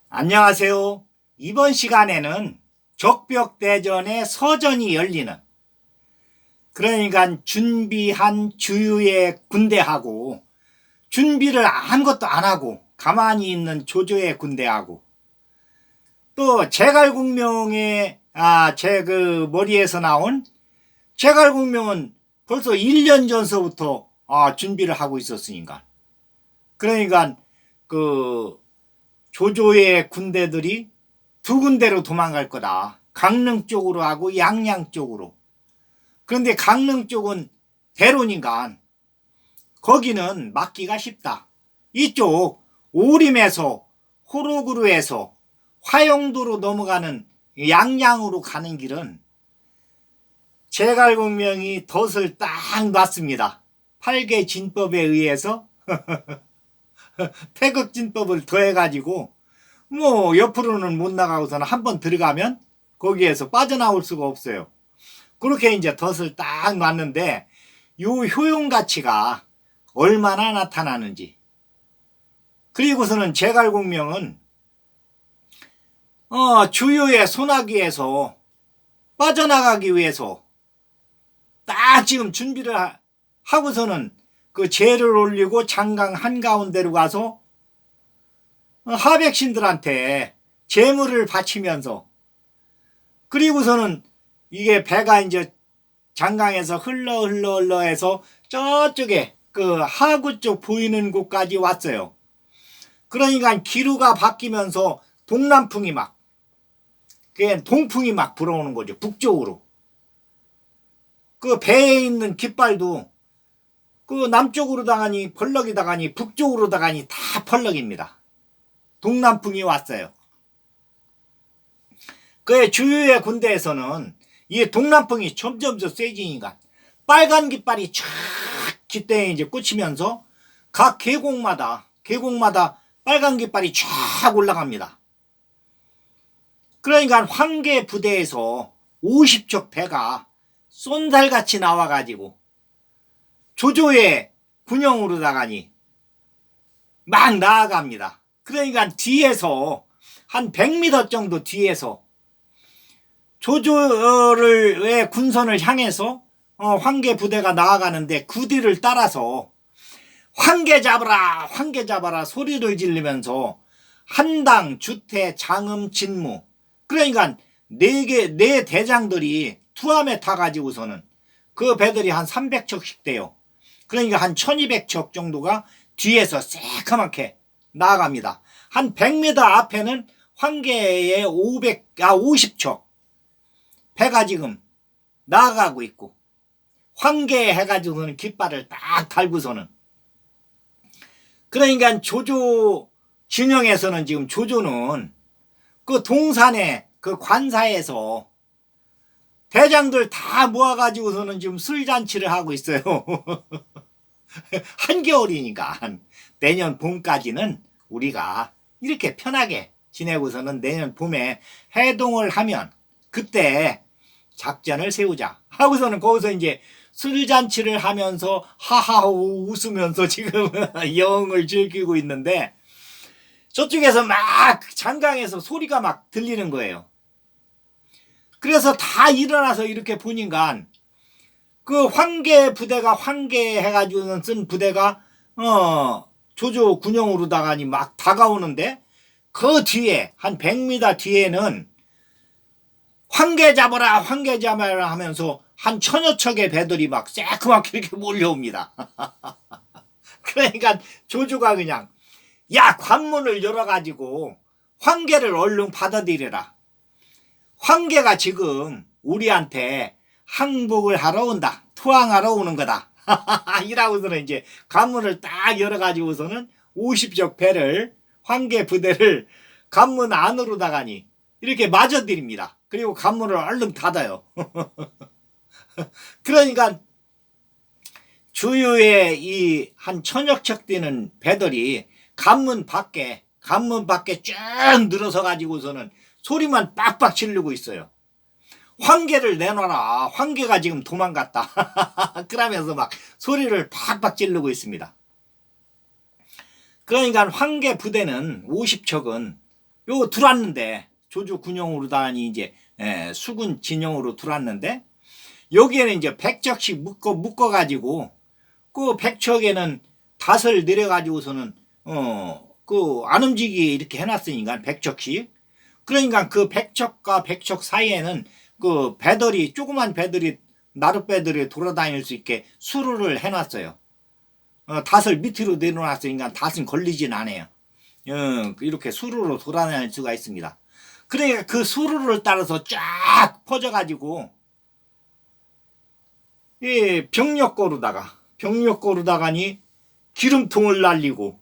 안녕하세요. 이번 시간에는 적벽대전의 서전이 열리는, 그러니까 준비한 주유의 군대하고 준비를 아무것도 안 하고 가만히 있는 조조의 군대하고 또 제갈공명의 제 그 머리에서 나온 제갈공명은 벌써 1년 전서부터 준비를 하고 있었으니까, 그러니까 그 조조의 군대들이 두 군데로 도망갈 거다. 강릉 쪽으로 하고 양양 쪽으로. 그런데 강릉 쪽은 대로니까 거기는 막기가 쉽다. 이쪽 오림에서 호로구루에서 화영도로 넘어가는 양양으로 가는 길은 제갈공명이 덫을 딱 놨습니다. 팔계진법에 의해서 태극진법을 더해가지고 옆으로는 못 나가고서는 한번 들어가면 거기에서 빠져나올 수가 없어요. 그렇게 이제 덫을 딱 놨는데 요 효용 가치가 얼마나 나타나는지, 그리고서는 제갈공명은 주유의 소나기에서 빠져나가기 위해서 딱 지금 준비를 하고서는 그 제를 올리고 장강 한가운데로 가서 하백신들한테 제물을 바치면서, 그리고서는 이게 배가 이제 장강에서 흘러 해서 저쪽에 그 하구 쪽 보이는 곳까지 왔어요. 그러니까 기류가 바뀌면서 동남풍이 동풍이 막 불어오는 거죠. 북쪽으로. 그 배에 있는 깃발도 그 남쪽으로 다가니 펄럭이 다가니 북쪽으로 다가니 다 펄럭입니다. 동남풍이 왔어요. 그 주유의 군대에서는 이 동남풍이 점점 더 세지니까 빨간 깃발이 촥 깃대에 이제 꽂히면서 각 계곡마다 빨간 깃발이 쫙 올라갑니다. 그러니까 황계 부대에서 50척 배가 쏜살같이 나와가지고 조조의 군영으로 다가니 막 나아갑니다. 그러니까 뒤에서 한 100m 정도 뒤에서 조조의 군선을 향해서 황계 부대가 나아가는데 그 뒤를 따라서 황계 잡아라 소리를 지르면서 한당, 주태, 장음, 진무, 그러니까 네 대장들이 투함에 타가지고서는 그 배들이 한 300척씩 돼요. 그러니까 한 1200척 정도가 뒤에서 새카맣게 나아갑니다. 한 100m 앞에는 황계의 50척 배가 지금 나아가고 있고, 황계 해가지고서는 깃발을 딱 달고서는, 그러니까 조조 진영에서는 지금 조조는 그 동산에 그 관사에서 대장들 다 모아가지고서는 지금 술잔치를 하고 있어요. 한겨울이니까 내년 봄까지는 우리가 이렇게 편하게 지내고서는 내년 봄에 해동을 하면 그때 작전을 세우자 하고서는 거기서 이제 술잔치를 하면서 하하호 웃으면서 지금 여흥을 즐기고 있는데, 저쪽에서 막 장강에서 소리가 막 들리는 거예요. 그래서 다 일어나서 이렇게 보니까 그 황계 부대가 황계 해가지고 쓴 부대가 조조 군영으로다가니 막 다가오는데, 그 뒤에 한 100m 뒤에는 황계 잡아라 하면서 한 1000여 척의 배들이 막 새크맣게 이렇게 몰려옵니다. 그러니까 조조가 그냥 관문을 열어가지고 황계를 얼른 받아들여라. 황계가 지금 우리한테 항복을 하러 온다. 투항하러 오는 거다. 이라고서는 이제 관문을 딱 열어가지고서는 50척 배를, 황계 부대를 관문 안으로 다가니 이렇게 맞아들입니다. 그리고 관문을 얼른 닫아요. 그러니까 주유의 이 한 1000여 척 되는 배들이 관문 밖에 쭉 늘어서 가지고서는 소리만 빡빡 지르고 있어요. 황계를 내놔라. 황계가 지금 도망갔다. 그러면서 막 소리를 팍팍 지르고 있습니다. 그러니까 황계 부대는 50척은 요 들어왔는데 조조 군용으로다니 이제 수군 진영으로 들어왔는데 여기에는 이제 100척씩 묶어 가지고 그 100척에는 닷을 내려 가지고서는 그 안 움직이게 이렇게 해놨으니까 100척씩. 그러니까 그 100척과 100척 사이에는 그 배들이 조그만 배들이 나룻배들이 돌아다닐 수 있게 수로를 해놨어요. 닷을 밑으로 내려놨으니까 닷은 걸리진 않아요. 이렇게 수로로 돌아다닐 수가 있습니다. 그러니까 그 수로를 따라서 쫙 퍼져가지고 병력고루다가니 기름통을 날리고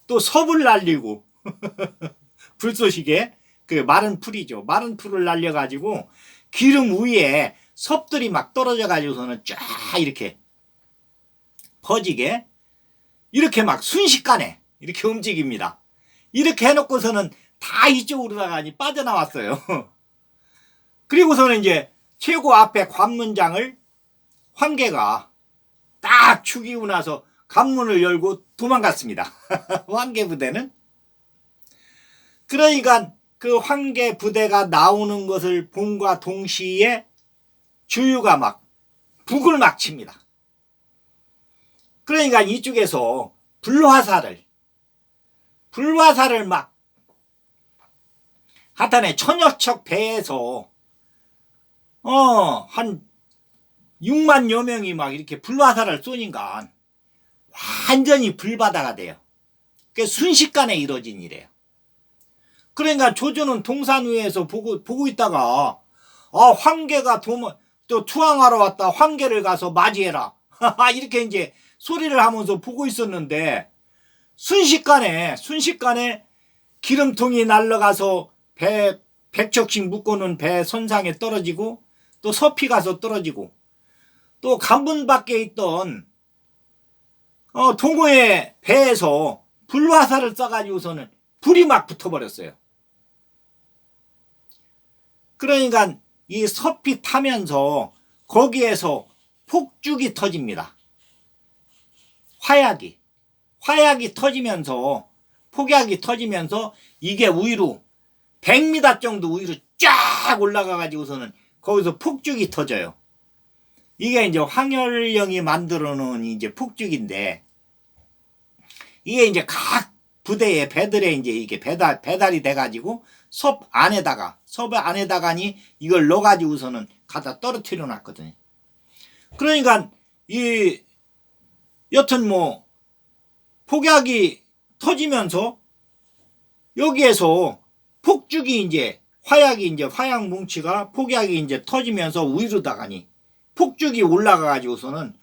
또 섭을 날리고 불쏘시개 그 마른 풀이죠. 마른 풀을 날려가지고 기름 위에 섭들이 막 떨어져 가지고서는 쫙 이렇게 퍼지게 이렇게 막 순식간에 이렇게 움직입니다. 이렇게 해놓고서는 다 이쪽으로다가 빠져나왔어요. 그리고서는 이제 최고 앞에 관문장을 황계가 딱 죽이고 나서 관문을 열고 도망갔습니다. 황계 부대는. 그러니까 그 황계 부대가 나오는 것을 본과 동시에 주유가 막 북을 막 칩니다. 그러니까 이쪽에서 불화살을 막 하여튼에 천여척 배에서 한 6만여 명이 막 이렇게 불화살을 쏘니까 완전히 불바다가 돼요. 그게 순식간에 이루어진 일이에요. 그러니까 조조는 동산 위에서 보고 있다가 황계가 또 투항하러 왔다. 황계를 가서 맞이해라. 이렇게 이제 소리를 하면서 보고 있었는데 순식간에 기름통이 날아가서 배 100척씩 묶어놓은 배 선상에 떨어지고 또 서피 가서 떨어지고 또 간문 밖에 있던 동호의 배에서 불화살을 쏴가지고서는 불이 막 붙어버렸어요. 그러니까 이 서피 타면서 거기에서 폭죽이 터집니다. 화약이 터지면서 폭약이 터지면서 이게 위로 100m 정도 위로 쫙 올라가 가지고서는 거기서 폭죽이 터져요. 이게 이제 황열령이 만들어 놓은 이제 폭죽인데 이게 이제 각 부대의 배들에 이제 이게 배달이 돼 가지고 섭 안에다가니 이걸 넣어 가지고서는 갖다 떨어뜨려 놨거든요. 그러니까 여튼 뭐 폭약이 터지면서 여기에서 폭죽이 이제 화약 뭉치가 폭약이 이제 터지면서 위로다가니 폭죽이 올라가 가지고서는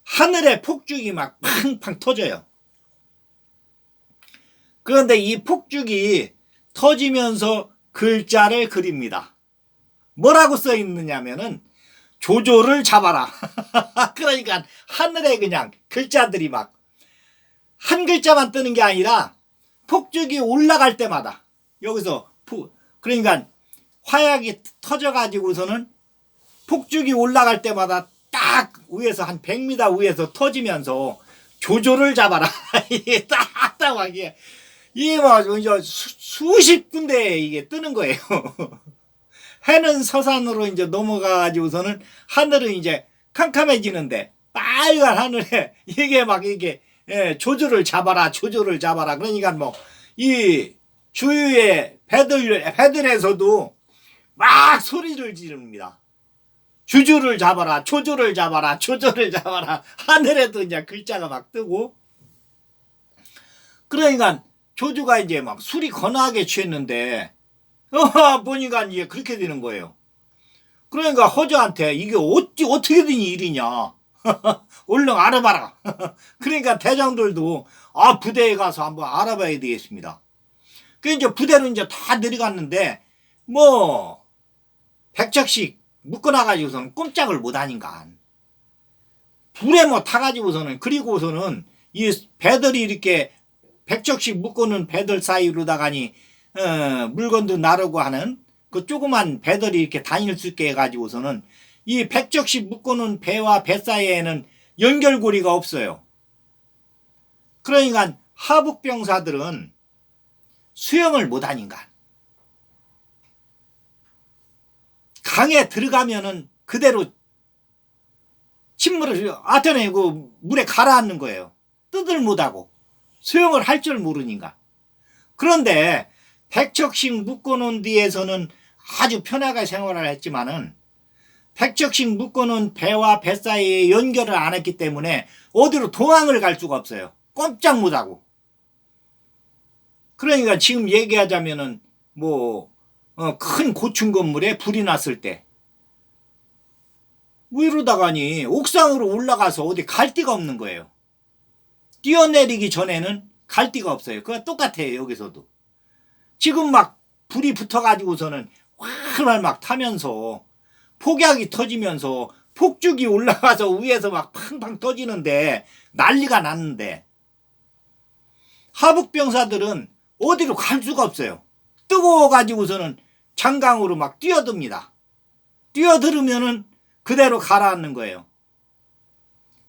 하늘에 폭죽이 막 팡팡 터져요. 그런데 이 폭죽이 터지면서 글자를 그립니다. 뭐라고 써 있느냐면은 조조를 잡아라. 그러니까 하늘에 그냥 글자들이 막 한 글자만 뜨는 게 아니라 폭죽이 올라갈 때마다 여기서 그러니까 화약이 터져 가지고서는 폭죽이 올라갈 때마다 딱 위에서 한 100m 위에서 터지면서 조조를 잡아라. 이게 딱딱하게 이게 막 이제 수십 군데 이게 뜨는 거예요. 해는 서산으로 이제 넘어가 가지고서는 하늘은 이제 캄캄해지는데 빨간 하늘에 이게 막 이게 조조를 잡아라. 그러니까 뭐 이 주위의 배들에서도 막 소리를 지릅니다. 조조를 잡아라. 하늘에도 이제 글자가 막 뜨고. 그러니까 조조가 이제 막 술이 거나하게 취했는데 보니까 이제 그렇게 되는 거예요. 그러니까 허저한테 이게 어떻게 된 일이냐. 얼른 알아봐라. 그러니까 대장들도 부대에 가서 한번 알아봐야 되겠습니다. 그 이제 부대는 이제 다 내려갔는데 뭐 100척씩 묶어놔가지고서는 꼼짝을 못하니까 불에 뭐 타가지고서는 그리고서는 이 배들이 이렇게 100척씩 묶어놓은 배들 사이로다가니 물건도 나르고 하는 그 조그만 배들이 이렇게 다닐 수 있게 해가지고서는 이 100척씩 묶어놓은 배와 배 사이에는 연결고리가 없어요. 그러니까 하북병사들은 수영을 못하니까 강에 들어가면은 그대로 침물을 아테네 그 물에 가라앉는 거예요. 뜻을 못하고 수영을 할 줄 모르니까. 그런데 백척씩 묶어놓은 뒤에서는 아주 편하게 생활을 했지만은 백척씩 묶어놓은 배와 배 사이에 연결을 안 했기 때문에 어디로 도망을 갈 수가 없어요. 꼼짝 못하고. 그러니까 지금 얘기하자면은 큰 고층 건물에 불이 났을 때 위로다가니 옥상으로 올라가서 어디 갈 데가 없는 거예요. 뛰어내리기 전에는 갈 데가 없어요. 그거 똑같아요. 여기서도. 지금 막 불이 붙어가지고서는 활활 막 타면서 폭약이 터지면서 폭죽이 올라가서 위에서 막 팡팡 터지는데 난리가 났는데 하북병사들은 어디로 갈 수가 없어요. 뜨거워가지고서는 장강으로 막 뛰어듭니다. 뛰어들으면은 그대로 가라앉는 거예요.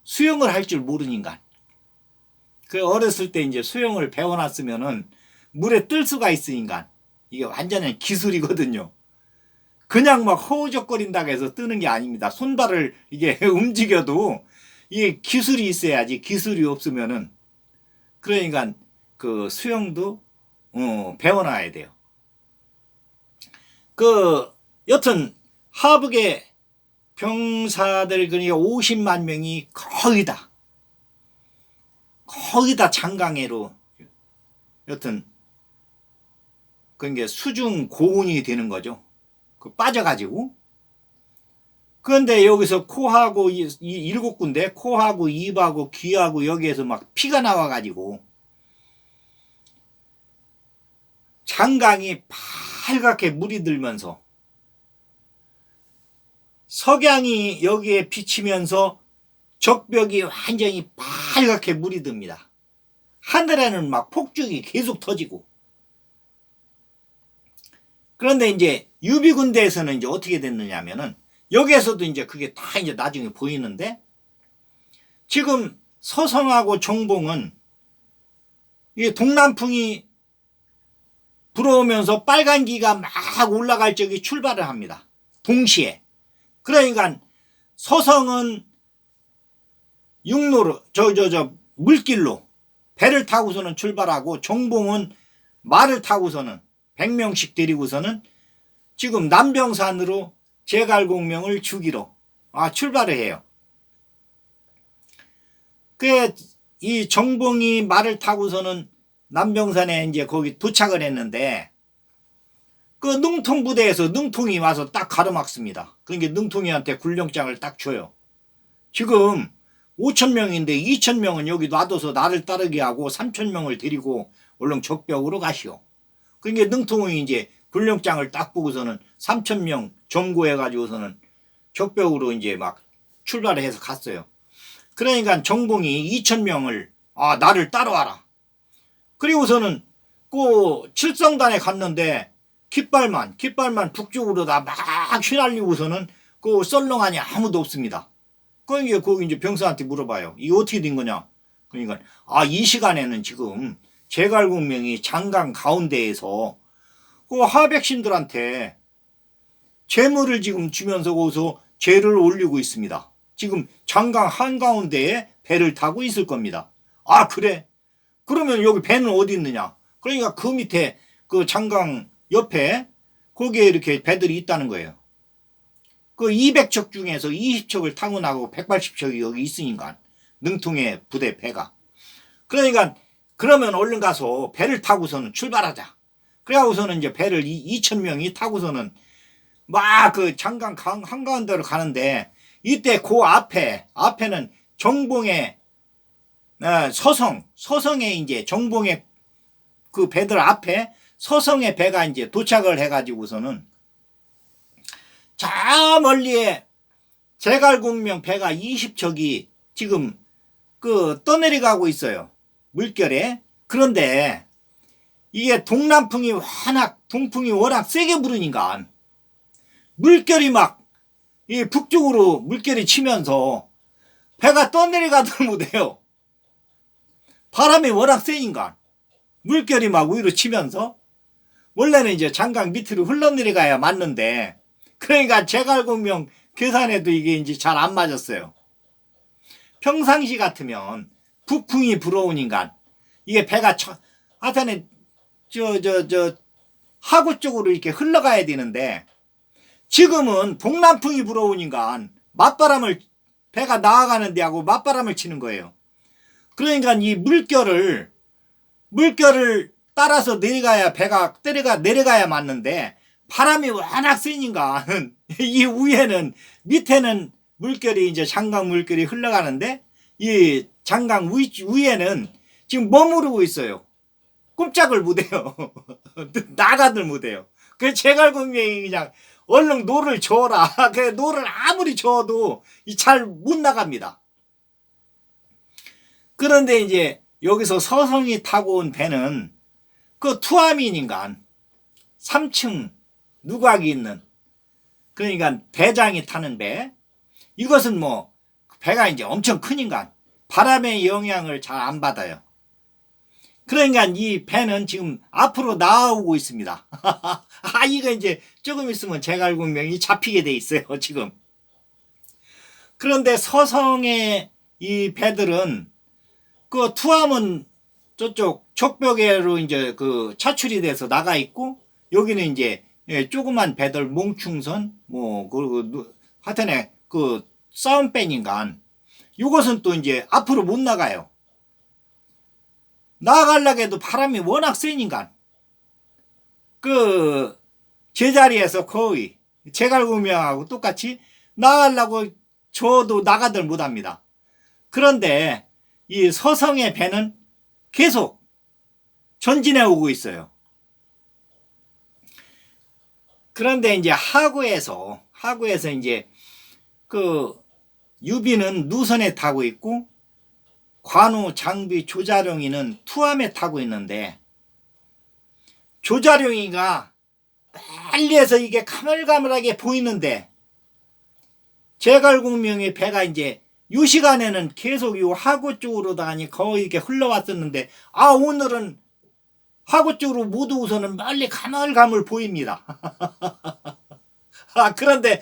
수영을 할 줄 모르니까. 그 어렸을 때 이제 수영을 배워놨으면은 물에 뜰 수가 있으니까 이게 완전히 기술이거든요. 그냥 막 허우적거린다고 해서 뜨는 게 아닙니다. 손발을 이게 움직여도 이게 기술이 있어야지. 기술이 없으면은 그러니까 그 수영도 배워놔야 돼요. 여튼 하북의 병사들 그러니까 50만 명이 거의 다 장강해로 여튼 그게 수중 고온이 되는 거죠. 빠져가지고. 그런데 여기서 코하고 이 7군데 코하고 입하고 귀하고 여기에서 막 피가 나와가지고 장강이 빨갛게 물이 들면서 석양이 여기에 비치면서 적벽이 완전히 빨갛게 물이 듭니다. 하늘에는 막 폭죽이 계속 터지고. 그런데 이제 유비군대에서는 이제 어떻게 됐느냐면은 여기에서도 이제 그게 다 이제 나중에 보이는데 지금 서성하고 정봉은 이 동남풍이 불어오면서 빨간기가 막 올라갈 적에 출발을 합니다. 동시에. 그러니까 서성은 육로로 물길로 배를 타고서는 출발하고 정봉은 말을 타고서는 100명씩 데리고서는 지금 남병산으로 제갈공명을 주기로 출발을 해요. 이 정봉이 말을 타고서는 남병산에 이제 거기 도착을 했는데 그 능통부대에서 능통이 와서 딱 가로막습니다. 그러니까 능통이한테 군령장을 딱 줘요. 지금 5,000명인데 2,000명은 여기 놔둬서 나를 따르게 하고 3,000명을 데리고 얼른 적벽으로 가시오. 그러니까 능통이 이제 군령장을 딱 보고서는 3,000명 점거해가지고서는 적벽으로 이제 막 출발을 해서 갔어요. 그러니까 정봉이 2,000명을 나를 따라와라. 그리고서는 그 칠성단에 갔는데 깃발만 북쪽으로 다 막 휘날리고서는 그 썰렁하니 아무도 없습니다. 그러니까 거기 이제 병사한테 물어봐요. 이게 어떻게 된 거냐? 그러니까 이 시간에는 지금 제갈공명이 장강 가운데에서 그 하백신들한테 재물을 지금 주면서 거기서 제를 올리고 있습니다. 지금 장강 한가운데에 배를 타고 있을 겁니다. 그래? 그러면 여기 배는 어디 있느냐? 그러니까 그 밑에 그 장강 옆에 거기에 이렇게 배들이 있다는 거예요. 그 200척 중에서 20척을 타고 나고 180척이 여기 있으니까 능통의 부대 배가. 그러니까 그러면 얼른 가서 배를 타고서는 출발하자. 그래갖고서는 이제 배를 2,000명이 타고서는 막 그 장강 한가운데로 가는데 이때 그 앞에는 정봉의 서성에 이제 정봉의 그 배들 앞에 서성의 배가 이제 도착을 해가지고서는 저 멀리에 제갈공명 배가 20척이 지금 떠내려가고 있어요. 물결에. 그런데 이게 동남풍이 동풍이 워낙 세게 부르니까 물결이 막 이 북쪽으로 물결이 치면서 배가 떠내려가들 못해요. 바람이 워낙 세니까 물결이 막 위로 치면서 원래는 이제 장강 밑으로 흘러내려가야 맞는데 그러니까 제갈공명 계산해도 이게 이제 잘 안 맞았어요. 평상시 같으면 북풍이 불어온 인간, 이게 배가 하여튼 하구 쪽으로 이렇게 흘러가야 되는데, 지금은 동남풍이 불어온 인간 맞바람을, 배가 나아가는 데하고 맞바람을 치는 거예요. 그러니까 이 물결을 따라서 내려가야 배가 내려가야 맞는데, 바람이 워낙 세니까 이 위에는, 밑에는 물결이 이제 장강 물결이 흘러가는데, 이 장강 위에는 지금 머무르고 있어요. 꼼짝을 못해요. 나가들 못해요. 그래서 제갈공명이 그냥 얼른 노를 저어라. 그 노를 아무리 저어도 잘 못 나갑니다. 그런데 이제 여기서 서성이 타고 온 배는 그 투하민인간 3층 누각이 있는, 그러니까 대장이 타는 배, 이것은 뭐 배가 이제 엄청 큰 인간, 바람의 영향을 잘 안 받아요. 그러니까 이 배는 지금 앞으로 나오고 있습니다. 이거 이제 조금 있으면 제갈공명이 잡히게 돼 있어요, 지금. 그런데 서성의 이 배들은 그 투함은 저쪽 촉벽에로 이제 그 차출이 돼서 나가 있고, 여기는 이제 조그만 배들 몽충선 그리고 하여튼에 그 싸움배인간, 이것은 또 이제 앞으로 못 나가요. 나가려고 해도 바람이 워낙 세니까 그 제자리에서 거의 제갈공명하고 똑같이 나가려고 저도 나가들 못합니다. 그런데 이 서성의 배는 계속 전진해 오고 있어요. 그런데 이제 하구에서 이제 그 유비는 누선에 타고 있고, 관우, 장비, 조자룡이는 투함에 타고 있는데, 조자룡이가 빨리해서 이게 가물가물하게 보이는데, 제갈공명의 배가 이제 이 시간에는 계속 이 하구 쪽으로다니 거의 이렇게 흘러왔었는데, 오늘은 하구 쪽으로 모두 우선은 멀리 가물가물 보입니다. 그런데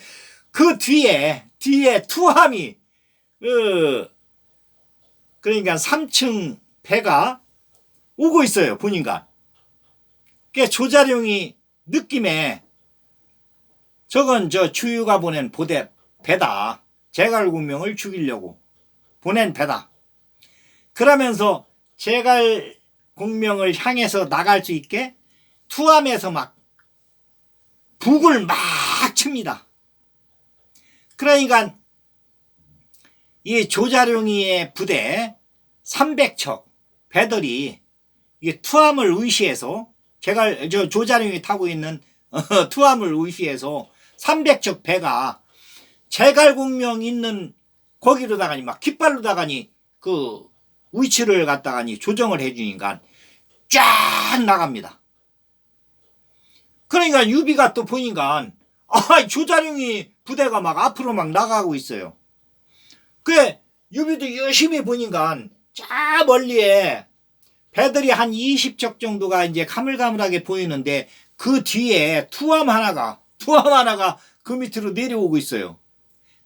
그 뒤에 투함이 그러니까 3층 배가 오고 있어요, 보니까. 그러니까 조자룡이 느낌에 저건 저 주유가 보낸 배다. 제갈공명을 죽이려고 보낸 배다. 그러면서 제갈공명을 향해서 나갈 수 있게 투함에서 막 북을 막 칩니다. 그러니까 이 조자룡이의 부대 300척 배들이 이 투함을 의시해서 조자룡이 타고 있는 투함을 의시해서 300척 배가 제갈공명 있는 거기로다가니 막 깃발로다가니 그 위치를 갖다가니 조정을 해주니까 쫙 나갑니다. 그러니까 유비가 또 보니까 조자룡이 부대가 막 앞으로 막 나가고 있어요. 그 유비도 열심히 보니까 저 멀리에 배들이 한 20척 정도가 이제 가물가물하게 보이는데, 그 뒤에 투함 하나가 그 밑으로 내려오고 있어요.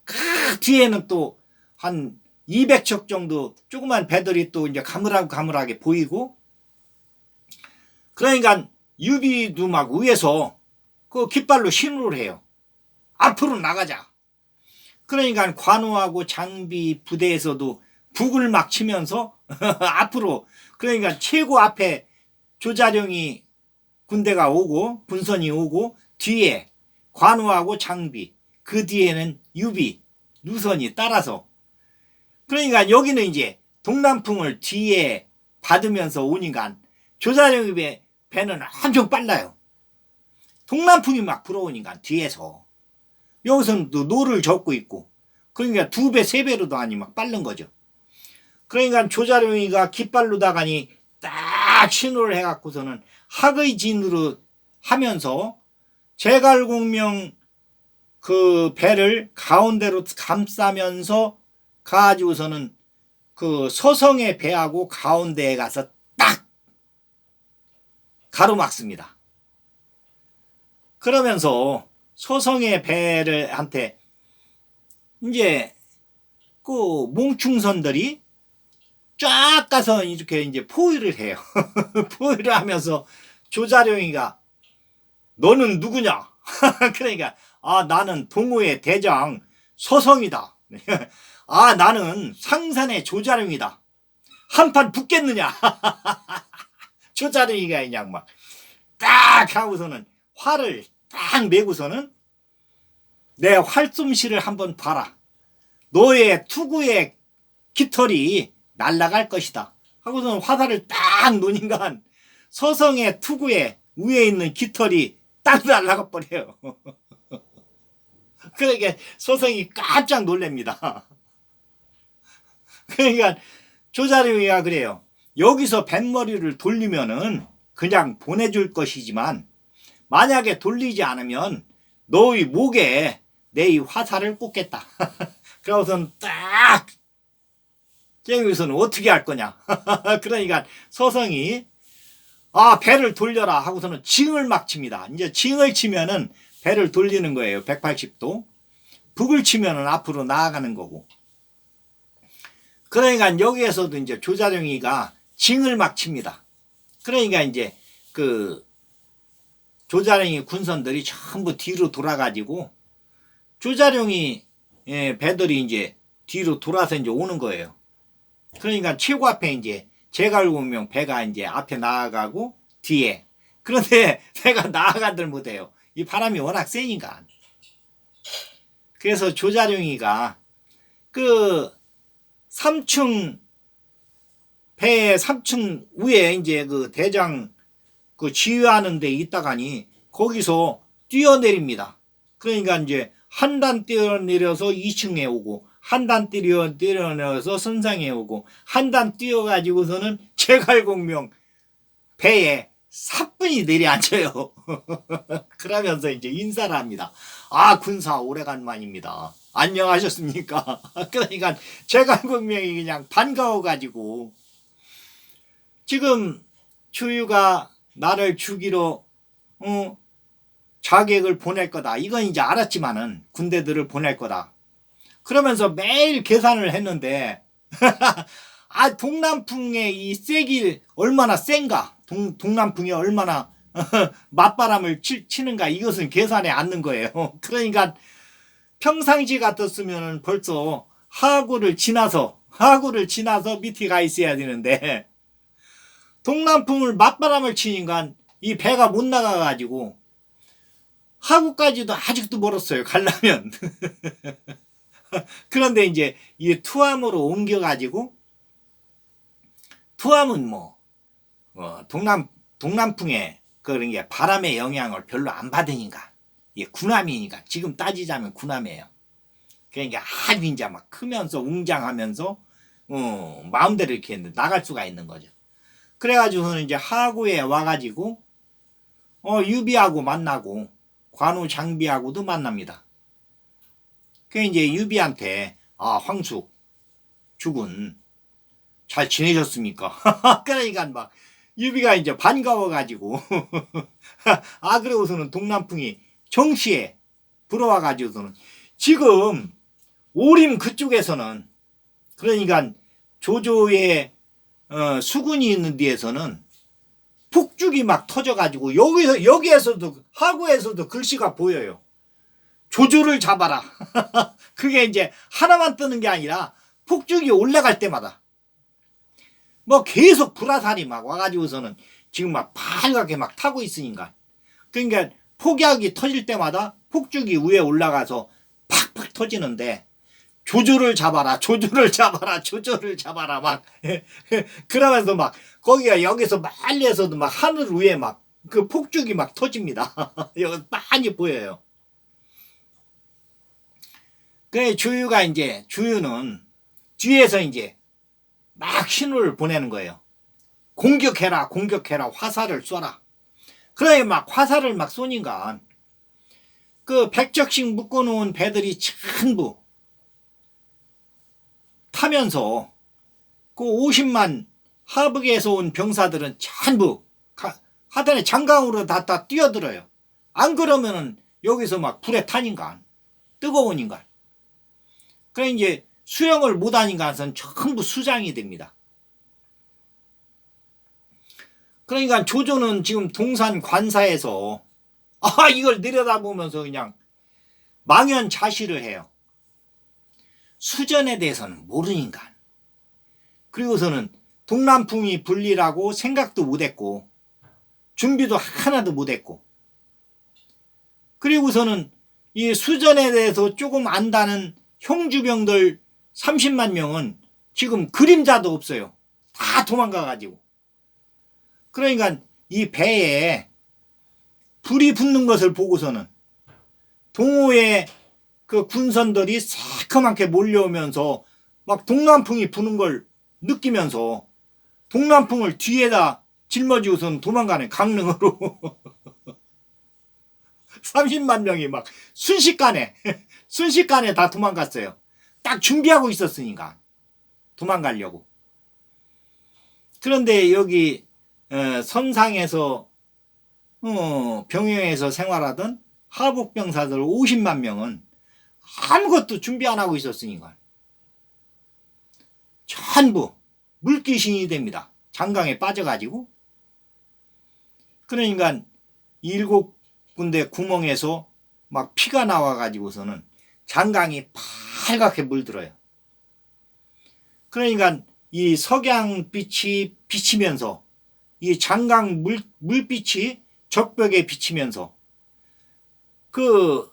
그 뒤에는 또 한 200척 정도 조그만 배들이 또 이제 가물하게 보이고, 그러니까 유비도 막 위에서 그 깃발로 신호를 해요. 앞으로 나가자. 그러니까 관우하고 장비 부대에서도 북을 막 치면서 앞으로, 그러니까 최고 앞에 조자룡이 군대가 오고 분선이 오고, 뒤에 관우하고 장비, 그 뒤에는 유비, 누선이 따라서, 그러니까 여기는 이제 동남풍을 뒤에 받으면서 오니까 조자룡의 배는 엄청 빨라요. 동남풍이 막 불어오니까 뒤에서 여기서는 또 노를 젓고 있고, 그러니까 2배 3배로도 아니 막 빠른 거죠. 그러니까 조자룡이가 깃발로다가니 딱 신호를 해갖고서는 학의 진으로 하면서 제갈공명 그 배를 가운데로 감싸면서 가지고서는 그 서성의 배하고 가운데에 가서 딱 가로막습니다. 그러면서 소성의 배를 한테 이제 그 몽충선들이 쫙 가서 이렇게 이제 포위를 해요. 포위를 하면서 조자룡이가 너는 누구냐? 그러니까 나는 동호의 대장 소성이다. 나는 상산의 조자룡이다. 한판 붙겠느냐? 조자룡이가 그냥 막 딱 하고서는 활을 딱 메고서는 내 활솜씨를 한번 봐라. 너의 투구의 깃털이 날아갈 것이다. 하고서는 화살을 딱 놓으니까 서성의 투구에 위에 있는 깃털이 딱 날아가 버려요. 그러니까 서성이 깜짝 놀랍니다. 그러니까 조자룡이가 그래요. 여기서 뱃머리를 돌리면은 그냥 보내줄 것이지만 만약에 돌리지 않으면 너의 목에 내 이 화살을 꽂겠다. 그러고선 딱 여기서는 어떻게 할 거냐. 그러니까 서성이 배를 돌려라 하고서는 징을 막 칩니다. 이제 징을 치면은 배를 돌리는 거예요. 180도. 북을 치면은 앞으로 나아가는 거고. 그러니까 여기에서도 이제 조자룡이가 징을 막 칩니다. 그러니까 이제 그 조자룡이 군선들이 전부 뒤로 돌아가지고 조자룡이 배들이 이제 뒤로 돌아서 이제 오는 거예요. 그러니까 최고 앞에 이제 제갈공명 배가 이제 앞에 나아가고 뒤에. 그런데 배가 나아가들 못해요. 이 바람이 워낙 세니까. 그래서 조자룡이가 그 3층 배의 3층 위에 이제 그 대장 그 지휘하는 데 있다가니 거기서 뛰어내립니다. 그러니까 이제 한 단 뛰어내려서 2층에 오고 한 단 뛰어내려서 선상에 오고 한 단 뛰어가지고서는 제갈공명 배에 사뿐히 내려앉혀요. 그러면서 이제 인사를 합니다. 군사 오래간만입니다. 안녕하셨습니까? 그러니까 제갈공명이 그냥 반가워가지고 지금 주유가 나를 죽이러 자객을 보낼 거다. 이건 이제 알았지만은 군대들을 보낼 거다. 그러면서 매일 계산을 했는데 동남풍의 이 세기 얼마나 센가, 동남풍이 얼마나 맞바람을 치는가, 이것은 계산에 않는 거예요. 그러니까 평상시 같았으면 벌써 하구를 지나서 밑에 가 있어야 되는데 동남풍을 맞바람을 치니까 이 배가 못 나가가지고 하구까지도 아직도 멀었어요. 가려면. 그런데 이제 이 투함으로 옮겨가지고 투함은 동남풍에 그런 게 바람의 영향을 별로 안 받으니까 이게 군함이니까 지금 따지자면 군함이에요. 그러니까 아주 이제 막 크면서 웅장하면서 마음대로 이렇게 나갈 수가 있는 거죠. 그래가지고는 이제 하구에 와가지고 유비하고 만나고 관우 장비하고도 만납니다. 그 이제 유비한테 황숙 주군 잘 지내셨습니까? 그러니까 막 유비가 이제 반가워가지고 그러고서는 동남풍이 정시에 불어와가지고서는 지금 오림 그쪽에서는 그러니까 조조의 수군이 있는 데에서는 폭죽이 막 터져가지고 여기에서도 하구에서도 글씨가 보여요. 조조를 잡아라. 그게 이제 하나만 뜨는 게 아니라 폭죽이 올라갈 때마다 계속 불화살이 막 와가지고서는 지금 막 빨갛게 막 타고 있으니까. 그러니까 폭약이 터질 때마다 폭죽이 위에 올라가서 팍팍 터지는데 조조를 잡아라, 조조를 잡아라, 조조를 잡아라 막 그러면서 막 거기가 여기서 멀리에서도 막 하늘 위에 막 그 폭죽이 막 터집니다. 여기 많이 보여요. 그래 주유는 뒤에서 이제 막 신호를 보내는 거예요. 공격해라, 공격해라, 화살을 쏘라. 그래 막 화살을 막 쏘니까 그 100척씩 묶어놓은 배들이 전부 타면서 그 50만 하북에서 온 병사들은 전부 하단에 장강으로 다 뛰어들어요. 안 그러면은 여기서 막 불에 타니까 뜨거우니까. 그래 이제 수영을 못하니까 전부 수장이 됩니다. 그러니까 조조는 지금 동산 관사에서 이걸 내려다보면서 그냥 망연자실을 해요. 수전에 대해서는 모르니까. 그리고서는 동남풍이 불리라고 생각도 못했고 준비도 하나도 못했고, 그리고서는 이 수전에 대해서 조금 안다는 형주병들 30만 명은 지금 그림자도 없어요. 다 도망가가지고. 그러니까 이 배에 불이 붙는 것을 보고서는 동호의 그 군선들이 새카맣게 몰려오면서 막 동남풍이 부는 걸 느끼면서 동남풍을 뒤에다 짊어지고선 도망가는 강릉으로 30만 명이 막 순식간에 다 도망갔어요. 딱 준비하고 있었으니까 도망가려고. 그런데 여기 선상에서 병영에서 생활하던 하복병사들 50만 명은 아무것도 준비 안 하고 있었으니까 전부 물귀신이 됩니다. 장강에 빠져가지고. 그러니까 7군데 구멍에서 막 피가 나와가지고서는 장강이 빨갛게 물들어요. 그러니까 이 석양빛이 비치면서 이 장강 물빛이 적벽에 비치면서 그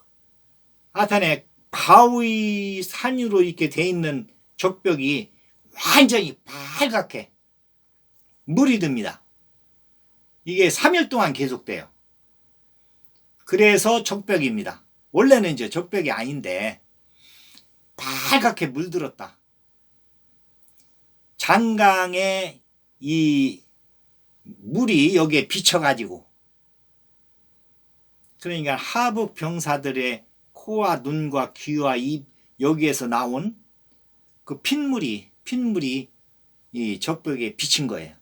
아탄의 바위 산으로 이렇게 돼 있는 적벽이 완전히 빨갛게 물이 듭니다. 이게 3일 동안 계속돼요. 그래서 적벽입니다. 원래는 이제 적벽이 아닌데 빨갛게 물들었다. 장강에 이 물이 여기에 비쳐가지고, 그러니까 하북 병사들의 코와 눈과 귀와 입 여기에서 나온 그 핏물이 이 적벽에 비친 거예요.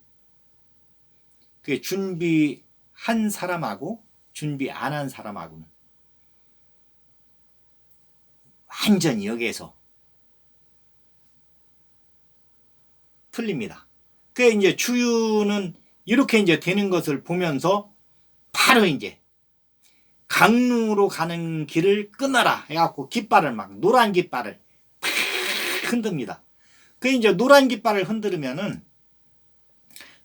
그 준비한 사람하고 준비 안 한 사람하고는 완전히 여기에서 틀립니다. 그 이제 주유는 이렇게 이제 되는 것을 보면서 바로 이제 강릉으로 가는 길을 끊어라 해갖고 깃발을 막 노란 깃발을 팍 흔듭니다. 그 이제 노란 깃발을 흔들면은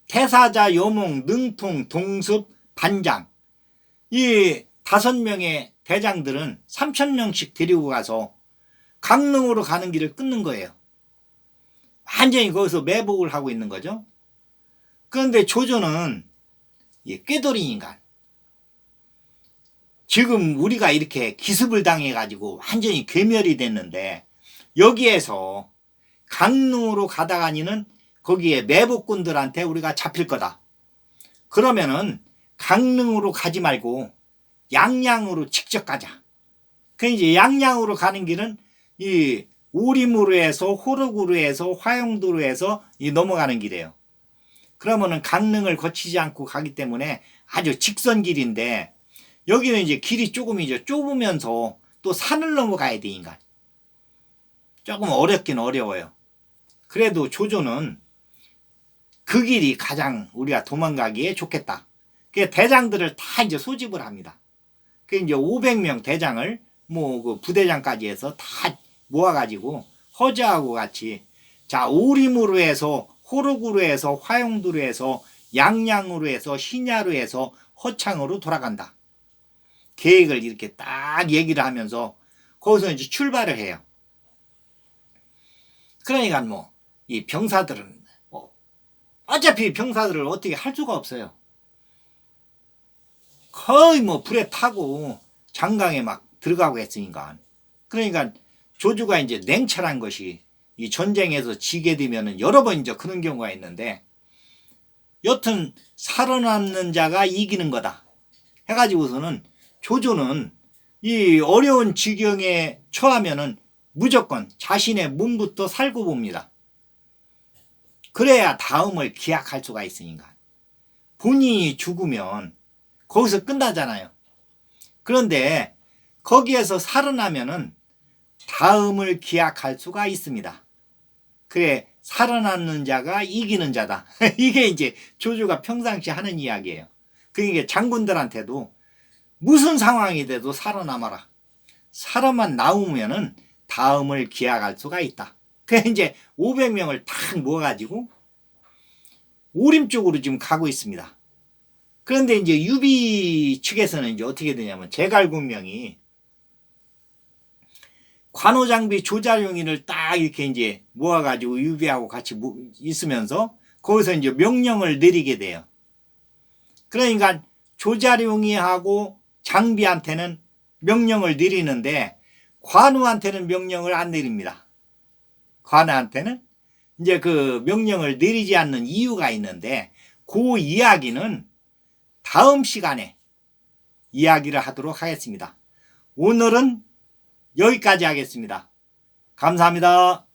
태사자, 여몽, 능통, 동습, 반장 이 5명의 대장들은 3,000명씩 데리고 가서 강릉으로 가는 길을 끊는 거예요. 완전히 거기서 매복을 하고 있는 거죠. 그런데 조조는 꾀돌이 인간. 지금 우리가 이렇게 기습을 당해가지고 완전히 괴멸이 됐는데 여기에서 강릉으로 가다가니는 거기에 매복군들한테 우리가 잡힐 거다. 그러면은 강릉으로 가지 말고 양양으로 직접 가자. 그 이제 양양으로 가는 길은 이 오림으로 해서 호록으로 해서 화용도로 해서 이 넘어가는 길이에요. 그러면은 강릉을 거치지 않고 가기 때문에 아주 직선길인데 여기는 이제 길이 조금 이제 좁으면서 또 산을 넘어가야 되니까 조금 어렵긴 어려워요. 그래도 조조는 그 길이 가장 우리가 도망가기에 좋겠다. 그 대장들을 다 이제 소집을 합니다. 그 이제 500명 대장을 그 부대장까지 해서 다 모아가지고 허자하고 같이 자 오림으로 해서 호록으로 해서 화용도로 해서 양양으로 해서 신야로 해서 허창으로 돌아간다. 계획을 이렇게 딱 얘기를 하면서 거기서 이제 출발을 해요. 그러니까 이 병사들은 어차피 병사들을 어떻게 할 수가 없어요. 거의 불에 타고 장강에 막 들어가고 했으니까. 그러니까 조조가 이제 냉철한 것이 이 전쟁에서 지게 되면은 여러 번 이제 그런 경우가 있는데 여튼 살아남는 자가 이기는 거다 해가지고서는 조조는 이 어려운 지경에 처하면은 무조건 자신의 몸부터 살고 봅니다. 그래야 다음을 기약할 수가 있으니까. 본인이 죽으면 거기서 끝나잖아요. 그런데 거기에서 살아나면은 다음을 기약할 수가 있습니다. 그래, 살아남는 자가 이기는 자다. 이게 이제 조조가 평상시 하는 이야기예요. 그러니까 장군들한테도 무슨 상황이 돼도 살아남아라. 살아만 나오면은 다음을 기약할 수가 있다. 그래 이제 500명을 탁 모아가지고 오림 쪽으로 지금 가고 있습니다. 그런데 이제 유비 측에서는 이제 어떻게 되냐면 제갈공명이 관호장비 조자룡이를 딱 이렇게 이제 모아가지고 유비하고 같이 있으면서 거기서 이제 명령을 내리게 돼요. 그러니까 조자룡이하고 장비한테는 명령을 내리는데 관우한테는 명령을 안 내립니다. 관우한테는 이제 그 명령을 내리지 않는 이유가 있는데 그 이야기는 다음 시간에 이야기를 하도록 하겠습니다. 오늘은 여기까지 하겠습니다. 감사합니다.